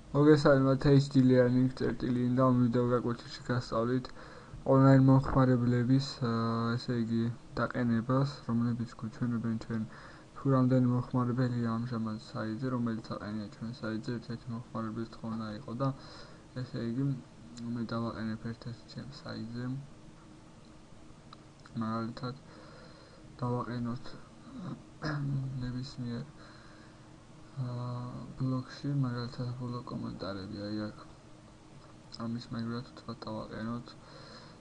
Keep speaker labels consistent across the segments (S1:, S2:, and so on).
S1: მოგესალმებით HD Learning წერტილი და ვიდეო გაკვეთილში გასწავლით ონლაინ მომხმარებლების ესე იგი დაყენებას, რომლებიც გვჩვენებენ ჩვენ თუ რამდენი მომხმარებელია ამჟამად საიტზე, რომელიც აყენია ჩვენ საიტზე, ერთ-ერთი მომხმარებლის თხოვნა იყო და ესე იგი მე დავაყენებ ერთ-ერთი ჩემ საიტზე. მაგალითად დავაყენოთ ნებისმიერ ბლოგში, მაგალითად ბლოგ კომენტარები, აი აქ ამის მაგალითად ვთქვათ დავაყენოთ,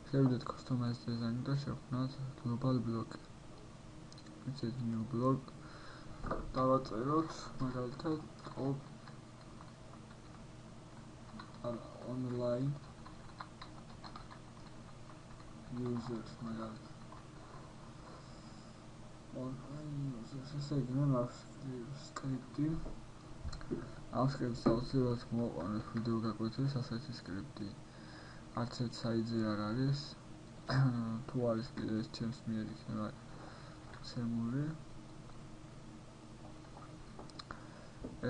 S1: შევიდეთ customize design და შევქმნათ global blog. ვიწეთ new blog, დავაწეროთ მაგალითად top online users მაგალითად ესე იგი სკრიპტი ამ სკრიპტს აუცილებლად მოვაყენოთ ვიდეო გაკვეთილის ასეთი სკრიპტი არც ერთ საიტზე არ არის თუ არის კიდე ეს ჩემს მიერ იქნება ცემული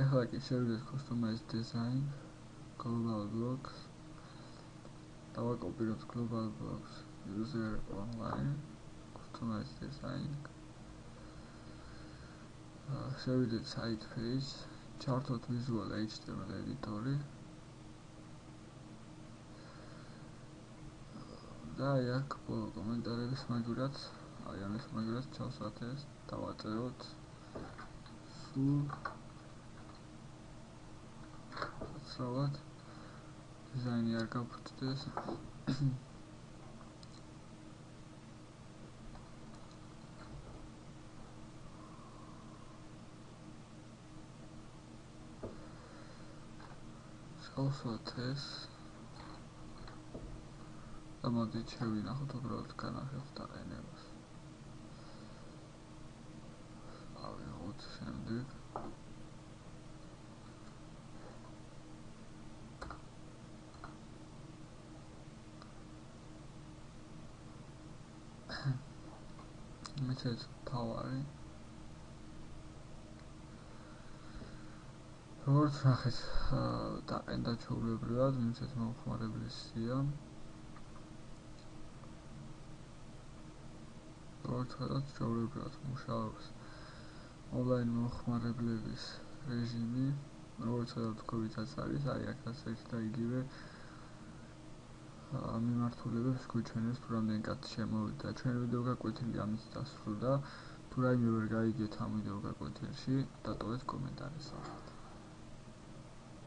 S1: ეხლა კი შევიდეთ customize design global blogs დავაკოპიროთ global blogs user online customize design შევიდეთ site page, ჩართოთ visual HTML editor-ი და აი აქ ბოლო კომენტარების მაგვრად, აი ამის მაგვრად ჩავსვათ ეს, დავაწეროთ სულ სავად დიზაინი არ გაფრთხდეს ჩავსვათ ეს და მოდით შევინახოთ უბრალოდ განახილს დაყენებას ავიღოთ შემდეგ მიცეთ თავარი როგორც ნახეთ დაყენდა ჩვეულებრივად მიცეთ მომხმარებლის სია როგორც ხედავთ ჩვეულებრივად მუშაობს ონლაინ მომხმარებლების რეჟიმი როგორც ხედავთ თქვენიცაც არის აი აქ ასეთი და იგივე მიმართულებებს გვიჩვენებს თუ რამდენი კაცი შემოვიდა ჩვენ ვიდეო გაკვეთილი ამით დასრულდა თუ რაიმე ვერ გაიგეთ ამ ვიდეო გაკვეთილში დატოვეთ კომენტარი.